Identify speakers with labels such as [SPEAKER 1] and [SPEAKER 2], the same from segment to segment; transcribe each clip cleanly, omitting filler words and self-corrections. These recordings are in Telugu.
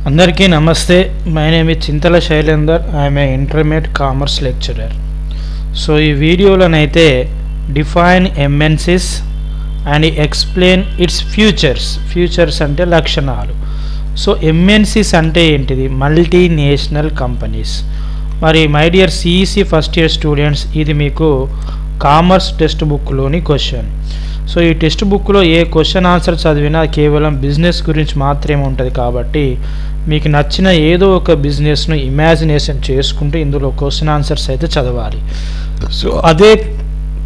[SPEAKER 1] అందరికీ నమస్తే. My name is Chintala Shailender. I'm a intermediate commerce lecturer. So ఈ వీడియోలోనైతే define MNCs and explain its features అంటే లక్షణాలు. సో ఎంఎన్సిస్ అంటే ఏంటిది? Multinational companies. మరి my dear CEC first year students, ఇది మీకు కామర్స్ టెక్స్ట్ బుక్లోని క్వశ్చన్. సో ఈ టెక్స్ట్ బుక్లో ఏ క్వశ్చన్ ఆన్సర్ చదివినా కేవలం బిజినెస్ గురించి మాత్రమే ఉంటుంది. కాబట్టి మీకు నచ్చిన ఏదో ఒక బిజినెస్ను ఇమాజినేషన్ చేసుకుంటూ ఇందులో క్వశ్చన్ ఆన్సర్స్ అయితే చదవాలి. సో అదే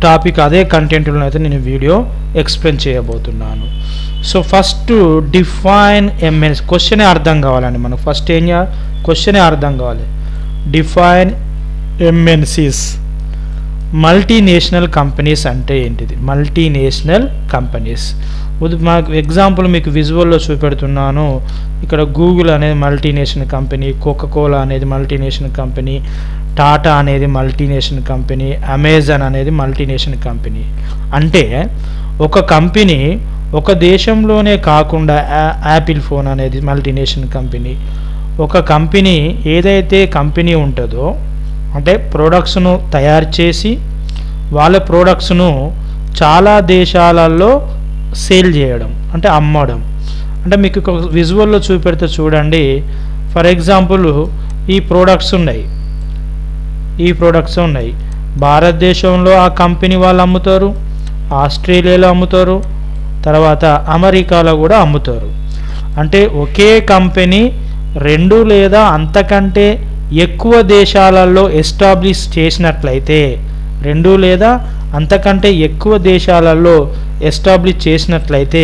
[SPEAKER 1] టాపిక్, అదే కంటెంట్లో అయితే నేను వీడియో ఎక్స్ప్లెయిన్ చేయబోతున్నాను. So first define MNC. క్వశ్చనే అర్థం కావాలండి మనకు. ఫస్ట్ ఏం చేయాలి? క్వశ్చనే అర్థం కావాలి. డిఫైన్ ఎంఎన్సిస్. మల్టీనేషనల్ కంపెనీస్ అంటే ఏంటిది? మల్టీనేషనల్ కంపెనీస్ మాకు ఎగ్జాంపుల్ మీకు విజువల్లో చూపెడుతున్నాను. ఇక్కడ గూగుల్ అనేది మల్టీనేషనల్ కంపెనీ, కోకాకోలా అనేది మల్టీనేషనల్ కంపెనీ, టాటా అనేది మల్టీనేషనల్ కంపెనీ, అమెజాన్ అనేది మల్టీనేషనల్ కంపెనీ. అంటే ఒక కంపెనీ ఒక దేశంలోనే కాకుండా యాపిల్ ఫోన్ అనేది మల్టీనేషనల్ కంపెనీ. ఒక కంపెనీ ఏదైతే కంపెనీ ఉంటుందో అంటే ప్రోడక్ట్స్ను తయారు చేసి వాళ్ళ ప్రోడక్ట్స్ను చాలా దేశాలలో సేల్ చేయడం అంటే అమ్మడం. అంటే మీకు ఒక విజువల్లో చూపెడితే చూడండి. ఫర్ ఎగ్జాంపుల్ ఈ ప్రోడక్ట్స్ ఉన్నాయి. భారతదేశంలో ఆ కంపెనీ వాళ్ళు అమ్ముతారు, ఆస్ట్రేలియాలో అమ్ముతారు, తర్వాత అమెరికాలో కూడా అమ్ముతారు. అంటే ఒకే కంపెనీ రెండు లేదా అంతకంటే ఎక్కువ దేశాలలో ఎస్టాబ్లిష్ చేసినట్లయితే, రెండు లేదా అంతకంటే ఎక్కువ దేశాలలో ఎస్టాబ్లిష్ చేసినట్లయితే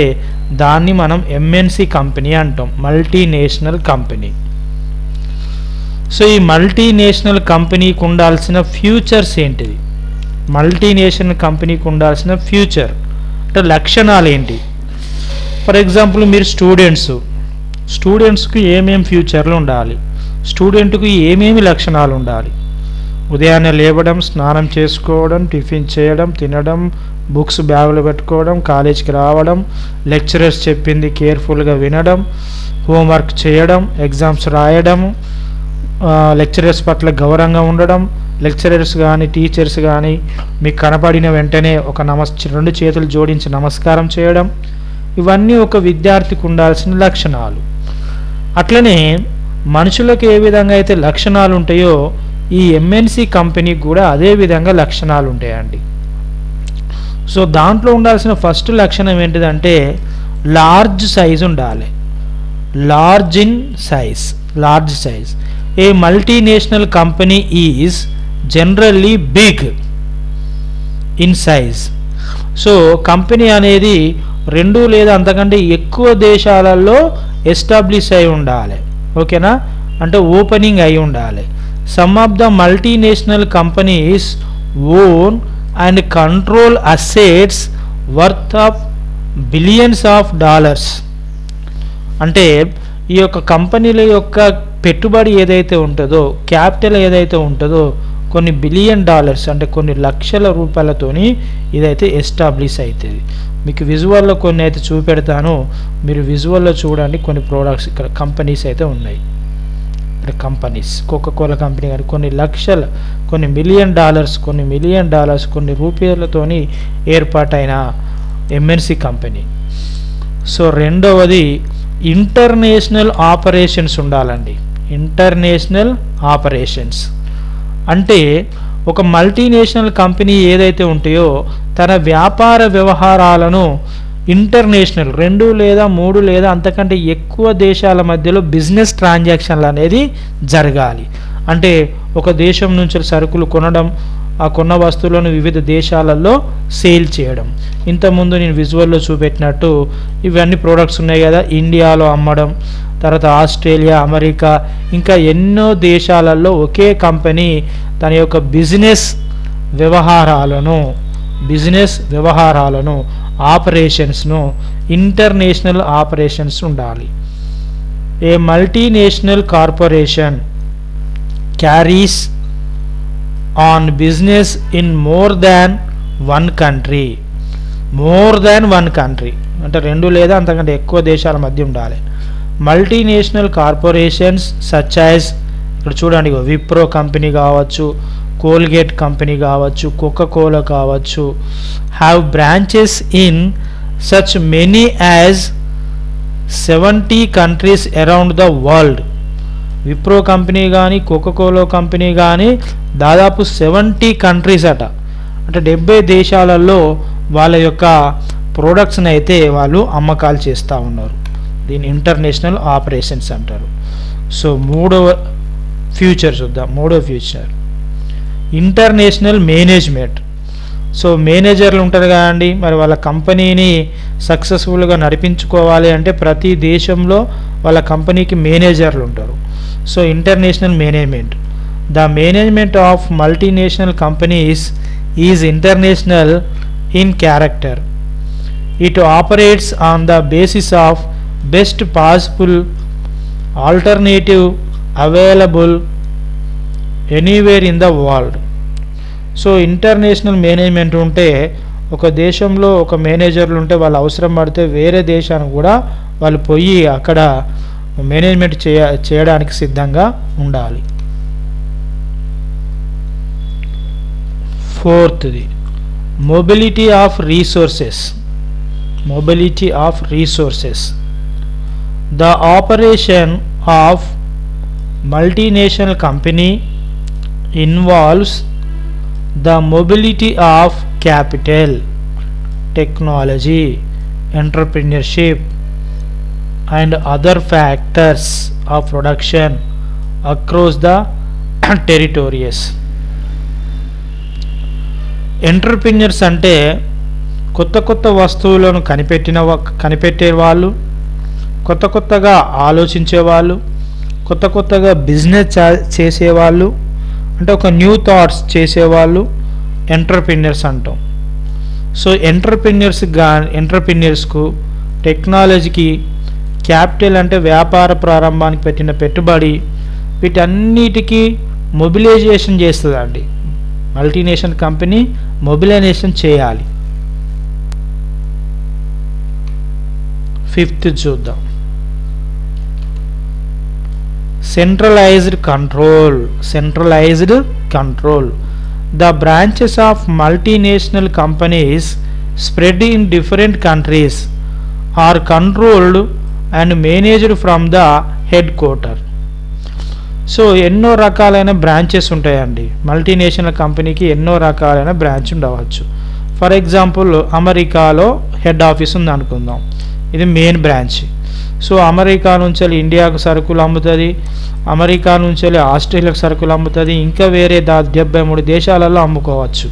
[SPEAKER 1] దాన్ని మనం ఎంఎన్సి కంపెనీ అంటాం, మల్టీనేషనల్ కంపెనీ. సో ఈ మల్టీనేషనల్ కంపెనీకి ఉండాల్సిన ఫ్యూచర్స్ ఏంటిది? మల్టీనేషనల్ కంపెనీకి ఉండాల్సిన ఫ్యూచర్ అంటే లక్షణాలు ఏంటి? ఫర్ ఎగ్జాంపుల్ మీరు స్టూడెంట్స్కి ఏమేమి ఫ్యూచర్లు ఉండాలి? స్టూడెంట్కి ఏమేమి లక్షణాలు ఉండాలి? ఉదయాన్నే లేవడం, స్నానం చేసుకోవడం, టిఫిన్ చేయడం, తినడం, బుక్స్ బ్యాగులో పెట్టుకోవడం, కాలేజీకి రావడం, లెక్చరర్స్ చెప్పింది కేర్ఫుల్గా వినడం, హోంవర్క్ చేయడం, ఎగ్జామ్స్ రాయడం, లెక్చరర్స్ పట్ల గౌరవంగా ఉండడం, లెక్చరర్స్ కానీ టీచర్స్ కానీ మీకు కనపడిన వెంటనే ఒక రెండు చేతులు జోడించి నమస్కారం చేయడం. ఇవన్నీ ఒక విద్యార్థికి ఉండాల్సిన లక్షణాలు. అట్లనే మనుషులకు ఏ విధంగా అయితే లక్షణాలు ఉంటాయో ఈ ఎంఎన్సి కంపెనీకి కూడా అదే విధంగా లక్షణాలు ఉంటాయండి. సో దాంట్లో ఉండాల్సిన ఫస్ట్ లక్షణం ఏంటిదంటే లార్జ్ సైజ్ ఉండాలి. Large size. A multinational company is generally big in size. So company అనేది రెండు లేదా అంతకంటే ఎక్కువ దేశాలలో ఎస్టాబ్లిష్ అయి ఉండాలి. ఓకేనా? అంటే ఓపెనింగ్ అయి ఉండాలి. Some of the multinational companies own and control assets worth of billions of dollars. అంటే ఈ యొక్క కంపెనీల యొక్క పెట్టుబడి ఏదైతే ఉంటుందో, క్యాపిటల్ ఏదైతే ఉంటుందో కొన్ని బిలియన్ డాలర్స్ అంటే కొన్ని లక్షల రూపాయలతోని ఇదైతే ఎస్టాబ్లిష్ అవుతుంది. మీకు విజువల్లో కొన్ని అయితే చూపెడతాను, మీరు విజువల్లో చూడండి. కొన్ని ప్రోడక్ట్స్ ఇక్కడ కంపెనీస్ అయితే ఉన్నాయి. ఇక్కడ కంపెనీస్ కోకాకోలా కంపెనీ కానీ కొన్ని లక్షల, కొన్ని మిలియన్ డాలర్స్, కొన్ని రూపాయలతోని ఏర్పాటైన ఎంఎన్సి కంపెనీ. సో రెండవది ఇంటర్నేషనల్ ఆపరేషన్స్ ఉండాలండి. ఇంటర్నేషనల్ ఆపరేషన్స్ అంటే ఒక మల్టీనేషనల్ కంపెనీ ఏదైతే ఉంటాయో తన వ్యాపార వ్యవహారాలను ఇంటర్నేషనల్ రెండు లేదా మూడు లేదా అంతకంటే ఎక్కువ దేశాల మధ్యలో బిజినెస్ ట్రాన్సాక్షన్లు అనేది జరగాలి. అంటే ఒక దేశం నుంచి సరుకులు కొనడం, ఆ కొన్న వస్తువులను వివిధ దేశాలలో సేల్ చేయడం. ఇంతకుముందు నేను విజువల్లో చూపెట్టినట్టు ఇవన్నీ ప్రోడక్ట్స్ ఉన్నాయి కదా, ఇండియాలో అమ్మడం, తర్వాత ఆస్ట్రేలియా, అమెరికా ఇంకా ఎన్నో దేశాలలో ఒకే కంపెనీ తన యొక్క బిజినెస్ వ్యవహారాలను ఆపరేషన్స్ను ఇంటర్నేషనల్ ఆపరేషన్స్ ఉండాలి. A multinational corporation carries on business in more than one country అంటే రెండు లేదా అంతకంటే ఎక్కువ దేశాల మధ్య ఉండాలి. మల్టీనేషనల్ కార్పొరేషన్స్ సచ్ యాజ్ ఇక్కడ చూడండి విప్రో కంపెనీ కావచ్చు, కోల్గేట్ కంపెనీ కావచ్చు, కోకా-కోలా కావచ్చు, have branches in such many as 70 countries around the world. Wipro company కానీ కోకా-కోలా కంపెనీ కానీ దాదాపు 70 కంట్రీస్ అట, అంటే 70 దేశాలలో వాళ్ళ యొక్క ప్రోడక్ట్స్ని అయితే వాళ్ళు అమ్మకాలు చేస్తూ ఉన్నారు. దీన్ని ఇంటర్నేషనల్ ఆపరేషన్స్ అంటారు. సో మూడవ ఫ్యూచర్ చూద్దాం. మూడో ఫ్యూచర్ ఇంటర్నేషనల్ మేనేజ్మెంట్. సో మేనేజర్లు ఉంటారు కదండి, మరి వాళ్ళ కంపెనీని సక్సెస్ఫుల్గా నడిపించుకోవాలి అంటే ప్రతి దేశంలో వాళ్ళ కంపెనీకి మేనేజర్లు ఉంటారు. So international management, the management of multinational companies is international in character. It operates on the basis of best possible alternative available anywhere in the world. So international management ఉంటే ఒక దేశంలో ఒక మేనేజర్లు ఉంటే వాళ్ళు అవసరం పడితే వేరే దేశానికి కూడా వాళ్ళు పోయి అక్కడ మేనేజ్మెంట్ చేయడానికి సిద్ధంగా ఉండాలి. ఫోర్త్ది mobility of resources. Mobility of resources, the operation of multinational company involves the mobility of capital, technology, entrepreneurship and other factors of production across the territories. Entrepreneurs అంటే కొత్త కొత్త వస్తువులను కనిపెట్టే వాళ్ళు, కొత్త కొత్తగా ఆలోచించే వాళ్ళు, కొత్త కొత్తగా బిజినెస్ చేసేవాళ్ళు, అంటే ఒక న్యూ థాట్స్ చేసేవాళ్ళు ఎంటర్ప్రెన్యూర్స్ అంటాం. సో ఎంటర్ప్రెన్యూర్స్కు టెక్నాలజీకి, క్యాపిటల్ అంటే వ్యాపార ప్రారంభానికి పెట్టిన పెట్టుబడి, వీటన్నిటికీ మొబిలైజేషన్ చేస్తుందండి. మల్టీనేషనల్ కంపెనీ మొబిలైజేషన్ చేయాలి. ఫిఫ్త్ చూద్దాం. Centralized control. Centralized control. The branches of multinational companies spread in different countries are controlled and managed from the headquarter. So ఎన్నో రకాలైన బ్రాంచెస్ ఉంటాయండి. మల్టీనేషనల్ కంపెనీకి ఎన్నో రకాలైన బ్రాంచ్ ఉండవచ్చు. ఫర్ ఎగ్జాంపుల్ అమెరికాలో హెడ్ ఆఫీస్ ఉంది అనుకుందాం, ఇది మెయిన్ బ్రాంచ్. సో అమెరికా నుంచి ఇండియాకు సరుకులు అమ్ముతుంది, అమెరికా నుంచి ఆస్ట్రేలియాకు సరుకులు అమ్ముతుంది, ఇంకా వేరే 73 దేశాలలో అమ్ముకోవచ్చు.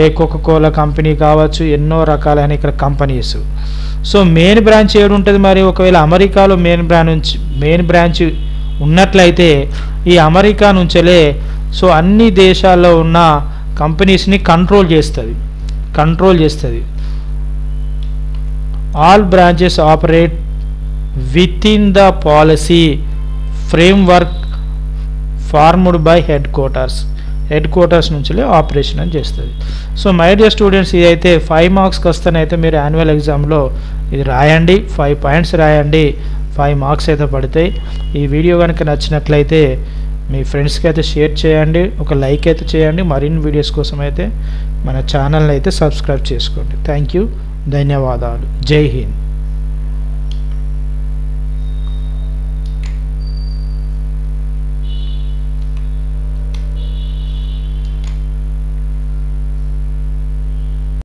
[SPEAKER 1] ఏ కోకా-కోలా కంపెనీ కావచ్చు, ఎన్నో రకాలైన ఇక్కడ కంపెనీస్. సో మెయిన్ బ్రాంచ్ ఏడు ఉంటుంది మరి? ఒకవేళ అమెరికాలో మెయిన్ బ్రాంచ్ ఉన్నట్లయితే ఈ అమెరికా నుంచే సో అన్ని దేశాల్లో ఉన్న కంపెనీస్ని కంట్రోల్ చేస్తుంది. All branches operate within the policy framework formed by head quarters నుంచి ఆపరేషన్ అని చేస్తుంది. సో మై డియర్ స్టూడెంట్స్, ఇదైతే 5 మార్క్స్కి వస్తానైతే మీరు యాన్యువల్ ఎగ్జామ్లో ఇది రాయండి, 5 పాయింట్స్ రాయండి, 5 మార్క్స్ అయితే పడతాయి. ఈ వీడియో కనుక నచ్చినట్లయితే మీ ఫ్రెండ్స్కి అయితే షేర్ చేయండి, ఒక లైక్ అయితే చేయండి. మరిన్ని వీడియోస్ కోసం అయితే మన ఛానల్ని అయితే సబ్స్క్రైబ్ చేసుకోండి. థ్యాంక్ యూ, ధన్యవాదాలు. జై హింద్.